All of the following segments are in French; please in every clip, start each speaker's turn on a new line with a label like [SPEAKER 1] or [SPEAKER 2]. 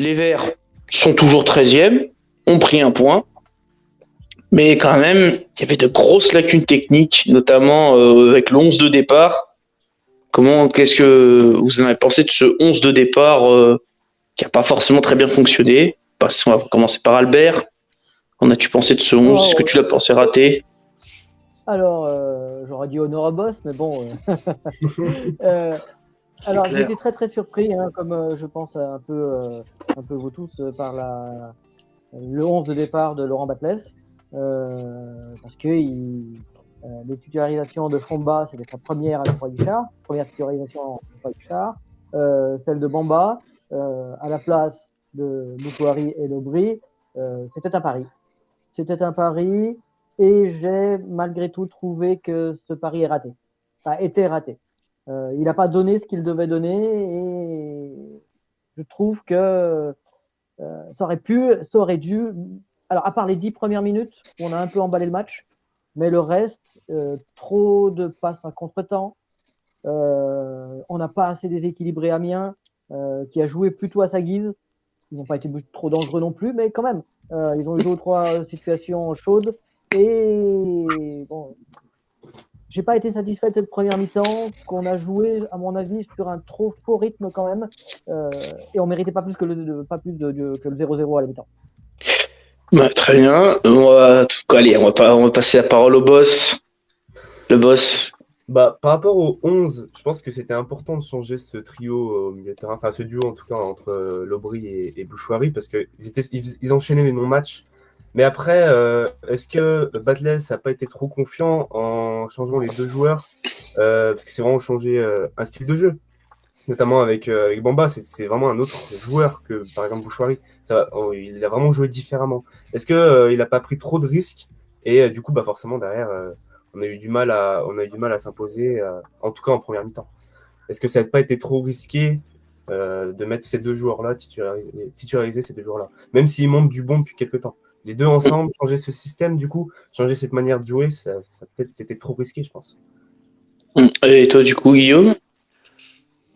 [SPEAKER 1] Les Verts sont toujours 13e, ont pris un point, mais quand même, il y avait de grosses lacunes techniques, notamment avec le 11 de départ. Qu'est-ce que vous en avez pensé de ce 11 de départ qui n'a pas forcément très bien fonctionné? On va commencer par Albert. Qu'en as-tu pensé de ce 11? Est-ce que tu l'as pensé raté?
[SPEAKER 2] Alors, j'aurais dit Honor Boss, mais bon. Alors, j'ai été très très surpris, hein, comme je pense un peu vous tous, par le 11 de départ de Laurent Batles. Parce que les titularisations de Fomba, c'était sa première à Geoffroy Guichard, première titularisation à Geoffroy Guichard. Celle de Bamba, à la place de Moukouari et Lobry, c'était un pari. C'était un pari et j'ai malgré tout trouvé que ce pari était raté. Il n'a pas donné ce qu'il devait donner et je trouve que ça aurait dû. Alors, à part les 10 premières minutes, où on a un peu emballé le match, mais le reste, trop de passes à contre-temps. On n'a pas assez déséquilibré Amiens, qui a joué plutôt à sa guise. Ils n'ont pas été trop dangereux non plus, mais quand même, ils ont eu 2 ou 3 situations chaudes. Et bon, j'ai pas été satisfait de cette première mi-temps qu'on a joué, à mon avis, sur un trop faux rythme quand même. Et on méritait pas plus que le 0-0 à la mi-temps.
[SPEAKER 1] Bah, très bien. Allez, on va passer la parole au boss. Le boss.
[SPEAKER 3] Par rapport au 11, je pense que c'était important de changer ce trio au milieu de terrain, enfin ce duo en tout cas entre Lobry et Bouchouari, parce qu'ils enchaînaient les non-matchs. Mais après, est-ce que Batles n'a pas été trop confiant en changeant les 2 joueurs, parce que c'est vraiment changer un style de jeu, notamment avec Bamba, c'est vraiment un autre joueur que par exemple Bouchouari. Il a vraiment joué différemment. Est-ce qu'il n'a pas pris trop de risques et du coup, forcément derrière, on a eu du mal à s'imposer, en tout cas en première mi-temps. Est-ce que ça n'a pas été trop risqué de mettre ces 2 joueurs-là, titulariser ces 2 joueurs-là, même s'ils montrent du bon depuis quelques temps? Les 2 ensemble, changer ce système, du coup, changer cette manière de jouer, ça a peut-être été trop risqué, je pense.
[SPEAKER 1] Et toi, du coup, Guillaume?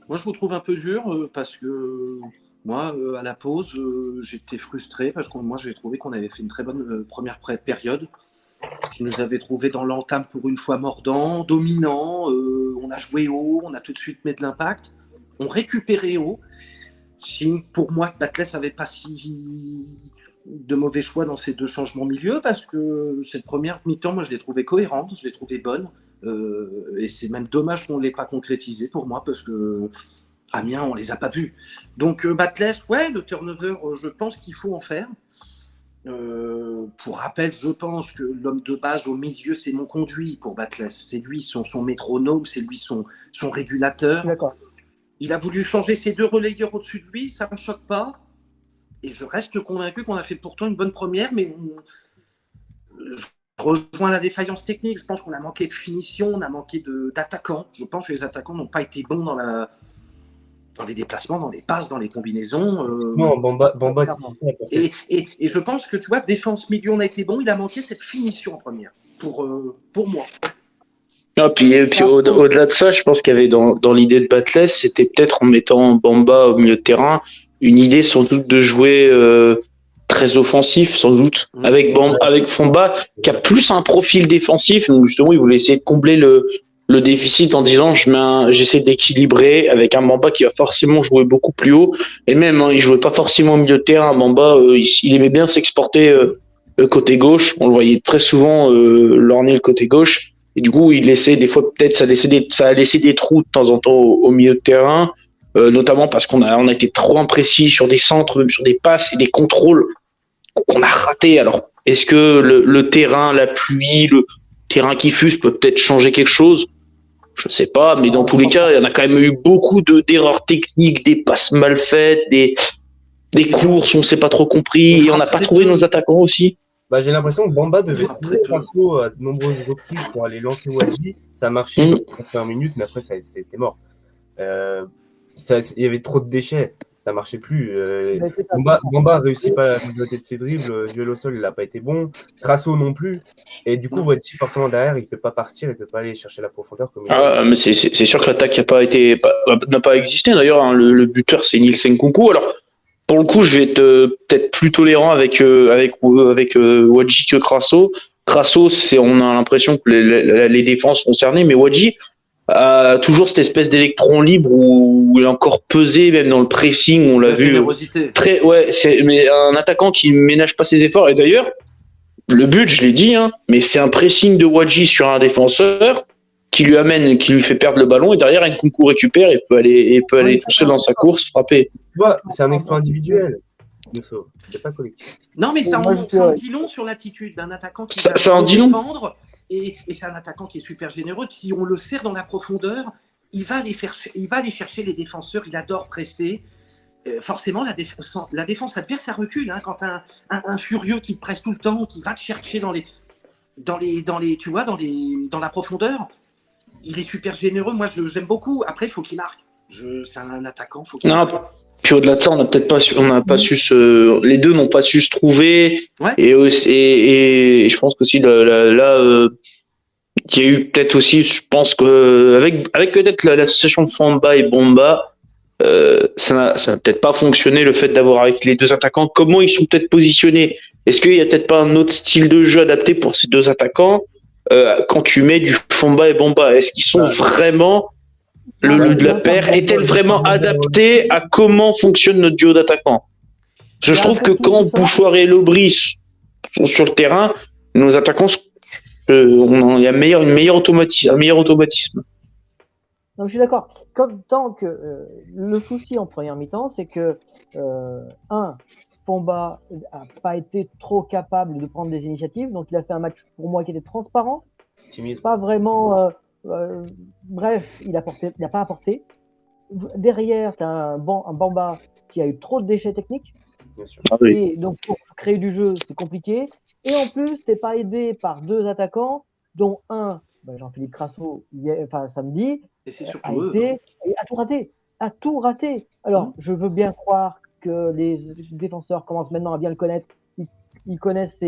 [SPEAKER 4] Moi, je vous trouve un peu dur parce que moi, à la pause, j'étais frustré parce que moi, j'ai trouvé qu'on avait fait une très bonne première période. Je nous avais trouvé dans l'entame pour une fois mordant, dominant. On a joué haut, on a tout de suite mis de l'impact. On récupérait haut. Pour moi, Batles n'avait pas si de mauvais choix dans ces 2 changements milieu parce que cette première mi-temps, moi, je l'ai trouvée cohérente, je l'ai trouvée bonne. Et c'est même dommage qu'on ne l'ait pas concrétisé pour moi parce que Amiens, on ne les a pas vus. Donc, Batles, ouais, le turnover, je pense qu'il faut en faire. Pour rappel, je pense que l'homme de base au milieu, c'est mon conduit pour Batles. C'est lui son métronome, c'est lui son régulateur.
[SPEAKER 2] D'accord.
[SPEAKER 4] Il a voulu changer ses 2 relayeurs au-dessus de lui, ça ne me choque pas. Et je reste convaincu qu'on a fait pourtant une bonne première, mais je rejoins la défaillance technique. Je pense qu'on a manqué de finition, on a manqué d'attaquants. Je pense que les attaquants n'ont pas été bons dans les déplacements, dans les passes, dans les combinaisons.
[SPEAKER 3] Non, Bamba
[SPEAKER 4] et je pense que, tu vois, défense-milieu, on a été bon. Il a manqué cette finition en première, pour moi.
[SPEAKER 1] Ah, puis au-delà de ça, je pense qu'il y avait dans l'idée de Batles, c'était peut-être en mettant Bamba au milieu de terrain, une idée sans doute de jouer très offensif, sans doute, avec Fomba, qui a plus un profil défensif. Donc justement, il voulait essayer de combler le déficit en disant j'essaie d'équilibrer avec un Bamba qui va forcément jouer beaucoup plus haut. Et même, il jouait pas forcément au milieu de terrain. Bamba, il aimait bien s'exporter côté gauche. On le voyait très souvent lorgner le côté gauche. Et du coup, il laissait des fois, peut-être, ça a laissé des trous de temps en temps au milieu de terrain, notamment parce qu'on a été trop imprécis sur des centres, même sur des passes et des contrôles qu'on a ratés. Alors, est-ce que le terrain, la pluie, le terrain qui fuse peut peut-être changer quelque chose? Je sais pas, mais dans tous les cas, il y en a quand même eu beaucoup d'erreurs techniques, des passes mal faites, des courses, on ne s'est pas trop compris, et on n'a pas trouvé nos attaquants aussi.
[SPEAKER 3] J'ai l'impression que Bamba devait trouver Crasso à de nombreuses reprises pour aller lancer Wadji. Ça a marché dans les 15 premières minutes, mais après, c'était mort. Il y avait trop de déchets. Ça ne marchait plus. Bamba a réussi pas à mijoter de ses dribbles. Duel au sol, il n'a pas été bon. Crasso non plus. Et du coup, Wadji, forcément, derrière, il ne peut pas partir. Il ne peut pas aller chercher la profondeur.
[SPEAKER 1] Mais c'est sûr que l'attaque n'a pas existé. D'ailleurs, hein, le buteur, c'est Nielsen Kunku. Alors, pour le coup, je vais être peut-être plus tolérant avec Wadji que Crasso. Crasso, on a l'impression que les défenses sont cernées, mais Wadji a toujours cette espèce d'électron libre où il est encore pesé, même dans le pressing, on l'a vu.
[SPEAKER 4] Générosité.
[SPEAKER 1] Mais un attaquant qui ne ménage pas ses efforts. Et d'ailleurs, le but, je l'ai dit, hein, mais c'est un pressing de Wadji sur un défenseur qui lui fait perdre le ballon, et derrière, Nkunku récupère et peut aller tout seul dans sa course, frapper.
[SPEAKER 3] Tu vois, c'est un exploit individuel. C'est pas collectif.
[SPEAKER 4] Non, mais ça en dit long sur l'attitude d'un attaquant qui va défendre, et c'est un attaquant qui est super généreux. Si on le sert dans la profondeur, il va aller chercher les défenseurs. Il adore presser. Forcément, la défense adverse, ça recule. Hein, quand un furieux qui te presse tout le temps, qui va te chercher dans la profondeur, il est super généreux. Moi, j'aime beaucoup. Après, il faut qu'il marque. C'est un attaquant, il faut qu'il marque.
[SPEAKER 1] Puis au-delà de ça, les deux n'ont pas su se trouver. Ouais. Et je pense qu'aussi là, il y a eu peut-être aussi, je pense que avec peut-être l'association Famba et Bomba, ça n'a peut-être pas fonctionné, le fait d'avoir avec les deux attaquants. Comment ils sont peut-être positionnés? Est-ce qu'il y a peut-être pas un autre style de jeu adapté pour ces deux attaquants quand tu mets du Famba et Bomba? Est-ce qu'ils sont vraiment de la paire est-elle vraiment adaptée à comment fonctionne notre duo d'attaquants? Je trouve que quand Bouchoir et Lobry sont sur le terrain, nos attaquants, il y a un meilleur automatisme.
[SPEAKER 2] Donc, je suis d'accord. Tant que le souci en première mi-temps, c'est que Famba n'a pas été trop capable de prendre des initiatives, donc il a fait un match pour moi qui était transparent, timide, pas vraiment. Bref, il n'a pas apporté. Derrière, tu as un Bamba qui a eu trop de déchets techniques.
[SPEAKER 3] Bien sûr.
[SPEAKER 2] Et donc, pour créer du jeu, c'est compliqué. Et en plus, tu n'es pas aidé par deux attaquants, dont un, Jean-Philippe Crasso, samedi, a tout raté. Alors, je veux bien croire que les défenseurs commencent maintenant à bien le connaître. Ils connaissent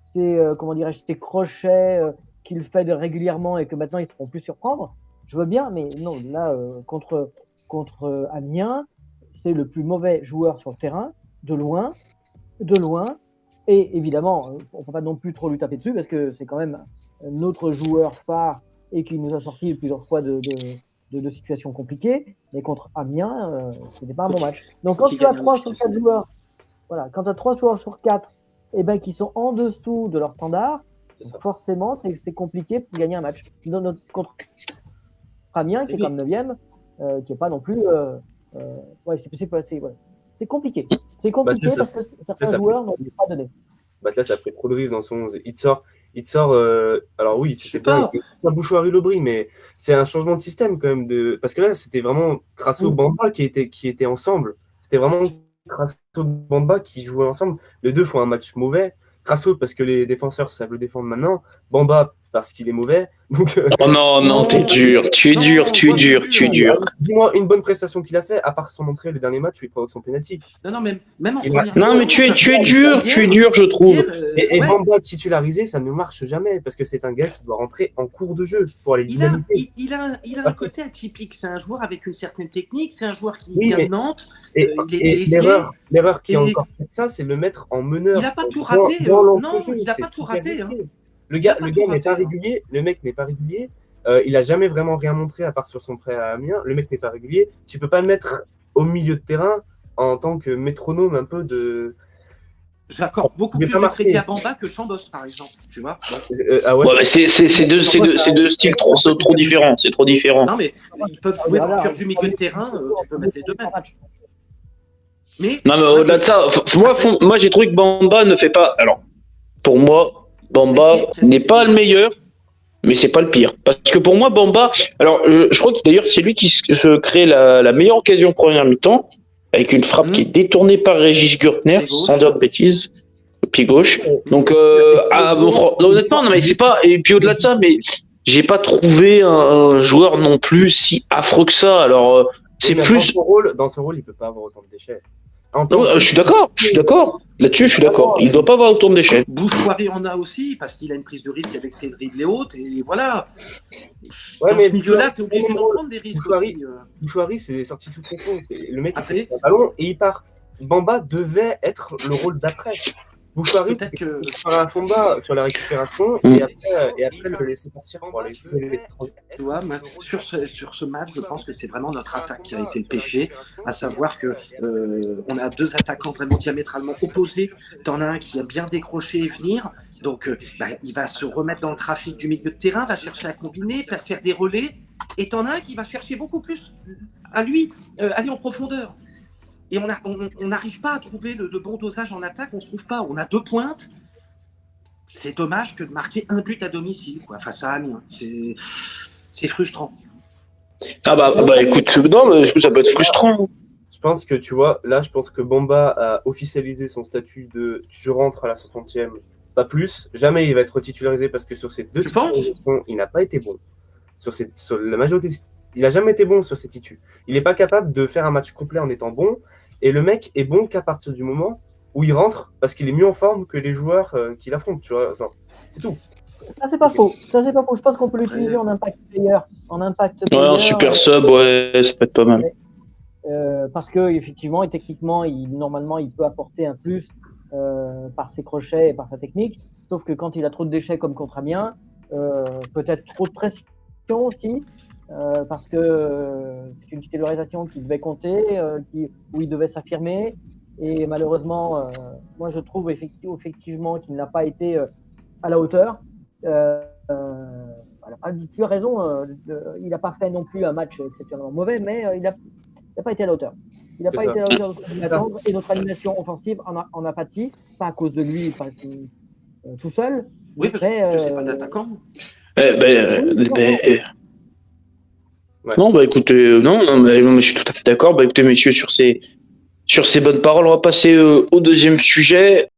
[SPEAKER 2] ses crochets qu'il fait régulièrement et que maintenant ils ne se feront plus surprendre. Je veux bien, mais non, là, contre Amiens, c'est le plus mauvais joueur sur le terrain, de loin. Et évidemment, on ne peut pas non plus trop lui taper dessus parce que c'est quand même notre joueur phare et qui nous a sorti plusieurs fois de situations compliquées. Mais contre Amiens, ce n'était pas un bon match. Donc quand tu as 3 sur 4 joueurs, quand tu as 3 joueurs sur 4 qui sont en dessous de leur standard, forcément, c'est compliqué pour gagner un match. Contre Amiens, qui est comme 9e, qui n'est pas non plus. C'est compliqué. C'est compliqué parce que certains joueurs n'ont pas donné.
[SPEAKER 3] Là, ça a pris trop de risques dans son 11. Il te sort. Alors oui, c'était pas un Bouchoir et Lobry, mais c'est un changement de système quand même. Parce que là, c'était vraiment Crasso-Bamba qui étaient ensemble. C'était vraiment Crasso-Bamba qui jouaient ensemble. Les deux font un match mauvais. Crasso parce que les défenseurs savent le défendre maintenant. Bamba parce qu'il est mauvais. Donc,
[SPEAKER 1] oh non, tu es dur.
[SPEAKER 3] Dis-moi une bonne prestation qu'il a fait, à part son entrée le dernier match où il provoque son penalty.
[SPEAKER 4] Non, même en
[SPEAKER 1] première. Non, mais tu es dur, je trouve.
[SPEAKER 3] Et Bamba titularisé, ça ne marche jamais parce que c'est un gars qui doit rentrer en cours de jeu pour aller dynamiter.
[SPEAKER 4] Il a un côté atypique. C'est un joueur avec une certaine technique. C'est un joueur qui vient de Nantes.
[SPEAKER 3] L'erreur qui a encore fait ça, c'est le mettre en meneur.
[SPEAKER 4] Il n'a pas tout raté. Non, il n'a pas tout raté.
[SPEAKER 3] Le gars n'est pas régulier, le mec n'est pas régulier, il a jamais vraiment rien montré à part sur son prêt à Amiens, le mec n'est pas régulier, tu peux pas le mettre au milieu de terrain en tant que métronome un peu de...
[SPEAKER 4] J'accorde beaucoup plus de crédit à Bamba que Chandos par exemple, tu vois.
[SPEAKER 1] C'est deux styles trop différents, c'est trop différent.
[SPEAKER 4] Non mais ils peuvent jouer au cœur du milieu de terrain, tu peux mettre les deux mêmes.
[SPEAKER 1] Non mais au-delà de ça, moi j'ai trouvé que Bamba ne fait pas... Alors, pour moi, Bamba n'est pas le meilleur, mais c'est pas le pire. Parce que pour moi, Bamba, alors je crois que d'ailleurs c'est lui qui se crée la meilleure occasion première mi-temps, avec une frappe qui est détournée par Régis Gürtner, sans dire de bêtises, pied gauche. Donc honnêtement, non mais c'est pas. Et puis au-delà de ça, mais j'ai pas trouvé un joueur non plus si affreux que ça. Alors c'est plus.
[SPEAKER 3] Dans son rôle, il peut pas avoir autant de déchets.
[SPEAKER 1] Non, je suis d'accord. Là-dessus, je suis d'accord. Il ne doit pas avoir autant de déchets.
[SPEAKER 4] Bouchoirie en a aussi, parce qu'il a une prise de risque avec ses dribbles et hautes, et voilà. Dans ce milieu-là, c'est obligé de prendre des risques aussi.
[SPEAKER 3] Bouchoirie, c'est sorti sous contrôle. Le mec, il fait un ballon et il part. Bamba devait être le rôle d'après. Bouchouari
[SPEAKER 4] Peut-être que
[SPEAKER 3] faire un fond de bas sur la récupération
[SPEAKER 1] Mm.
[SPEAKER 3] et après le laisser partir pour aller jouer les transitions.
[SPEAKER 4] tu vois, moi, sur ce match, je pense que c'est vraiment notre attaque qui a été le péché, à savoir que on a deux attaquants vraiment diamétralement opposés. T'en as un qui a bien décroché et venir, donc il va se remettre dans le trafic du milieu de terrain, va chercher à combiner, faire des relais, et t'en as un qui va chercher beaucoup plus à lui, aller en profondeur. Et on n'arrive pas à trouver le bon dosage en attaque, on se trouve pas. On a 2 pointes. C'est dommage que de marquer un but à domicile, quoi, face à Amiens. C'est frustrant.
[SPEAKER 1] Ah bah écoute, non, mais ça peut être frustrant.
[SPEAKER 3] Je pense que, tu vois, là, je pense que Bamba a officialisé son statut de je rentre à la 60e, pas plus. Jamais il va être titularisé parce que sur ces 2
[SPEAKER 4] Tu penses
[SPEAKER 3] titularisations, il n'a pas été bon. Sur la majorité, il n'a jamais été bon sur ces titus. Il n'est pas capable de faire un match complet en étant bon. Et le mec est bon qu'à partir du moment où il rentre parce qu'il est mieux en forme que les joueurs qu'il affronte, tu vois. Genre, c'est tout.
[SPEAKER 2] Ça, c'est pas faux. Je pense qu'on peut l'utiliser en impact player.
[SPEAKER 1] Ouais, un super sub, ouais, ça peut être pas mal.
[SPEAKER 2] Parce que effectivement et techniquement, normalement, il peut apporter un plus par ses crochets et par sa technique. Sauf que quand il a trop de déchets comme contre Amiens, peut-être trop de pression aussi, parce que c'est une titularisation qui devait compter, où il devait s'affirmer. Et malheureusement, moi je trouve effectivement qu'il n'a pas été à la hauteur. Tu as raison, il n'a pas fait non plus un match exceptionnellement mauvais, mais il n'a pas été à la hauteur. Il n'a pas été à la hauteur de ce qu'on attendre, et notre animation offensive en a pâti, pas à cause de lui, pas tout seul.
[SPEAKER 4] Oui, parce que c'est pas d'attaquant.
[SPEAKER 1] Non, bah écoutez, non, mais je suis tout à fait d'accord. Bah écoutez, messieurs, sur ces bonnes paroles, on va passer au deuxième sujet.